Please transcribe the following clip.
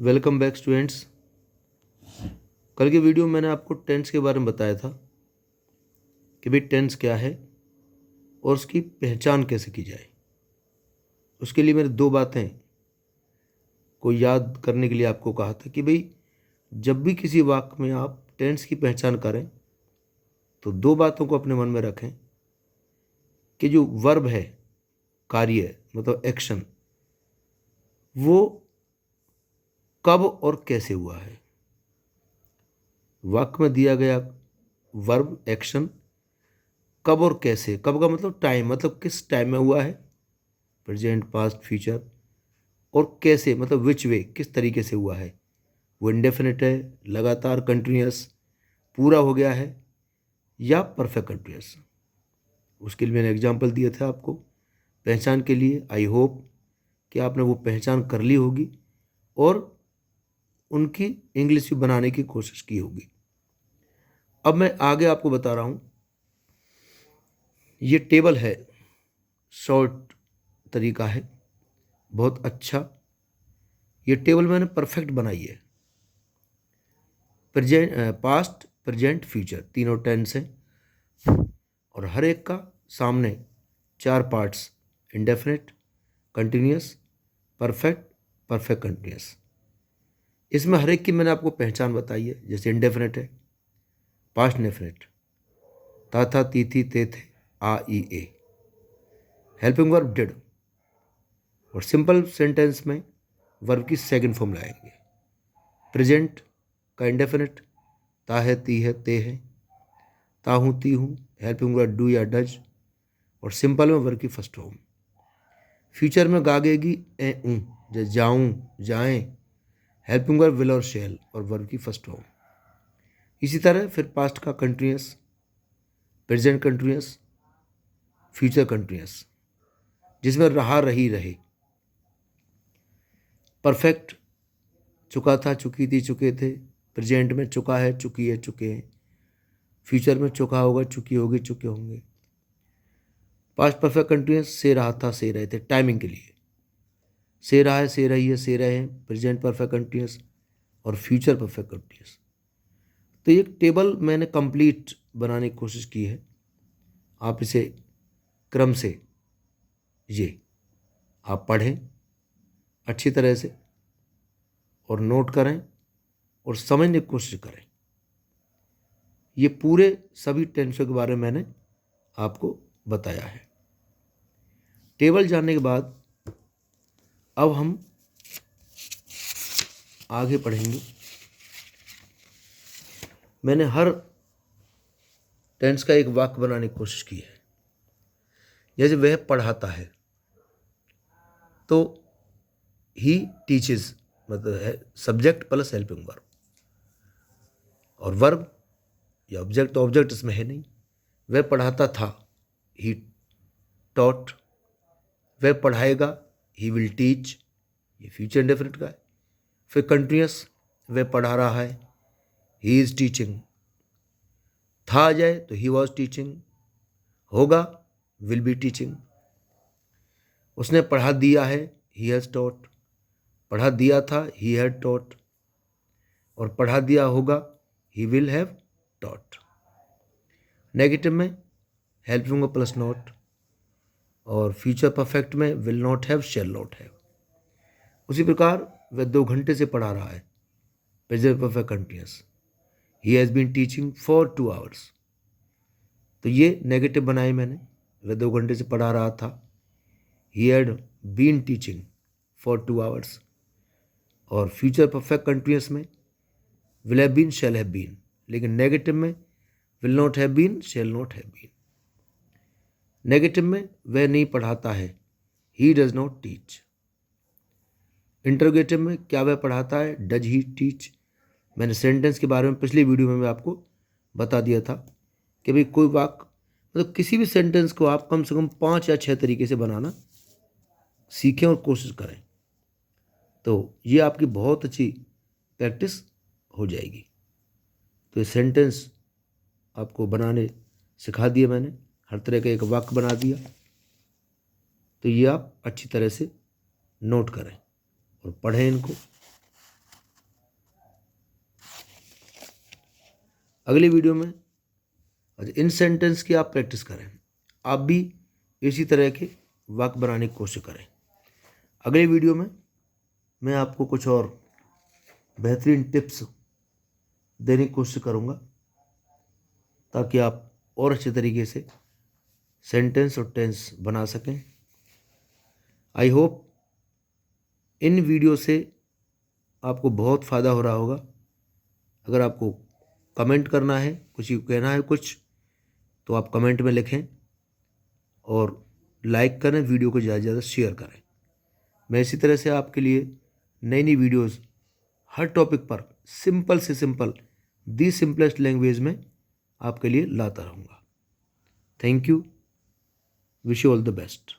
Welcome back students. कल के video में मैंने आपको टेंस के बारे में बताया था कि भाई टेंस क्या है और उसकी पहचान कैसे की जाए। उसके लिए मैंने दो बातें को याद करने के लिए आपको कहा था कि भाई जब भी किसी वाक्य में आप टेंस की पहचान करें तो दो बातों को अपने मन में रखें कि जो वर्ब है, कार्य मतलब एक्शन, वो कब और कैसे हुआ है। वाक्य में दिया गया वर्ब एक्शन कब और कैसे, कब का मतलब टाइम, मतलब किस टाइम में हुआ है, प्रेजेंट पास्ट फ्यूचर, और कैसे मतलब विच वे, किस तरीके से हुआ है। वो इंडेफिनिट है, लगातार, कंटिन्यूस, पूरा हो गया है, या परफेक्ट कंटिन्यूस। उसके लिए मैंने एग्जांपल दिए थे आपको पहचान के लिए। आई होप कि आपने वो पहचान कर ली होगी और उनकी इंग्लिश भी बनाने की कोशिश की होगी। अब मैं आगे आपको बता रहा हूँ, ये टेबल है, शॉर्ट तरीका है, बहुत अच्छा। ये टेबल मैंने परफेक्ट बनाई है। प्रेजेंट, पास्ट, प्रेजेंट, फ्यूचर, तीनों टेंस हैं और हर एक का सामने चार parts, indefinite, continuous, perfect, perfect continuous. इसमें हर एक की मैंने आपको पहचान बताई है। जैसे इंडेफिनिट है, पास्ट इंडेफिनिट, था था, ती थी, ते थे, आ ई ए। हेल्पिंग वर्ब डिड, और सिंपल सेंटेंस में वर्ब की सेकंड फॉर्म लाएंगे। प्रेजेंट का इंडेफिनिट ता है, ती है, ते है, ता हूँ, ती हूँ, हेल्पिंग वर्ब डू या डज, और सिंपल में वर्ब की फर्स्ट फॉर्म। फ्यूचर में गागेगी ए ऊँ, जैसे जाऊँ, जाएं, हेल्पिंग वर्ब विल और शेल, और वर्ब की फर्स्ट फॉर्म। इसी तरह फिर पास्ट का continuous, present continuous, future continuous, जिसमें रहा, रही, रहे। परफेक्ट चुका था, चुकी थी, चुके थे। प्रेजेंट में चुका है, चुकी है, चुके हैं। फ्यूचर में चुका होगा, चुकी होगी, चुके होंगे। पास्ट परफेक्ट कंटिन्यूस से रहा था, से रहे थे, टाइमिंग के लिए। से रहा है, से रही है, से रहे हैं, प्रेजेंट परफेक्ट कंटिन्यूस, और फ्यूचर परफेक्ट कंटिन्यूस। तो ये टेबल मैंने कंप्लीट बनाने की कोशिश की है। आप इसे क्रम से ये आप पढ़ें अच्छी तरह से और नोट करें और समझने की कोशिश करें। ये पूरे सभी टेंसों के बारे में मैंने आपको बताया है। टेबल जानने के बाद अब हम आगे पढ़ेंगे। मैंने हर टेंस का एक वाक्य बनाने की कोशिश की है। जैसे वह पढ़ाता है, तो ही टीचेस मतलब है सब्जेक्ट प्लस हेल्पिंग वर्ब, और वर्ब या ऑब्जेक्ट, तो ऑब्जेक्ट इसमें है नहीं। वह पढ़ाता था, ही टॉट। वह पढ़ाएगा, ही विल टीच, ये फ्यूचर इंडेफिनिट का है। फिर कंटिन्यूस, वह पढ़ा रहा है, ही इज टीचिंग। था आ जाए तो ही वॉज टीचिंग, होगा विल बी टीचिंग। उसने पढ़ा दिया है, ही हैज़ टॉट। पढ़ा दिया था, ही हैड टॉट, और पढ़ा दिया होगा, he will have taught. Negative में हेल्पिंग प्लस नॉट, और फ्यूचर परफेक्ट में will not have, shall not have. उसी प्रकार वह 2 घंटे से पढ़ा रहा है, present perfect continuous, he has been teaching for 2 hours. तो ये नेगेटिव बनाए मैंने, वह 2 घंटे से पढ़ा रहा था, he had been teaching for 2 hours. और फ्यूचर परफेक्ट कंटिन्यूस में will have been, shall have been, लेकिन नेगेटिव में will not have been, shall not have been. Negative में वह नहीं पढ़ाता है, he does not teach. Interrogative में क्या वह पढ़ाता है, डज ही टीच। मैंने सेंटेंस के बारे में पिछली वीडियो में मैं आपको बता दिया था कि भाई कोई वाक्य मतलब किसी भी सेंटेंस को आप कम से कम 5 या 6 तरीके से बनाना सीखें और कोशिश करें, तो ये आपकी बहुत अच्छी प्रैक्टिस हो जाएगी। तो ये सेंटेंस आपको बनाने सिखा दिए मैंने, हर तरह का एक वाक्य बना दिया। तो ये आप अच्छी तरह से नोट करें और पढ़ें इनको। अगली वीडियो में इन सेंटेंस की आप प्रैक्टिस करें, आप भी इसी तरह के वाक्य बनाने की कोशिश करें। अगली वीडियो में मैं आपको कुछ और बेहतरीन टिप्स देने की कोशिश करूँगा ताकि आप और अच्छे तरीके से सेंटेंस और टेंस बना सकें। आई होप इन वीडियो से आपको बहुत फ़ायदा हो रहा होगा। अगर आपको कमेंट करना है, कुछ कहना है कुछ, तो आप कमेंट में लिखें और लाइक करें, वीडियो को ज़्यादा से ज़्यादा शेयर करें। मैं इसी तरह से आपके लिए नई नई वीडियोज़ हर टॉपिक पर सिंपल से सिंपल दी सिंपलेस्ट लैंग्वेज में आपके लिए लाता रहूँगा। Thank you, wish you all the best.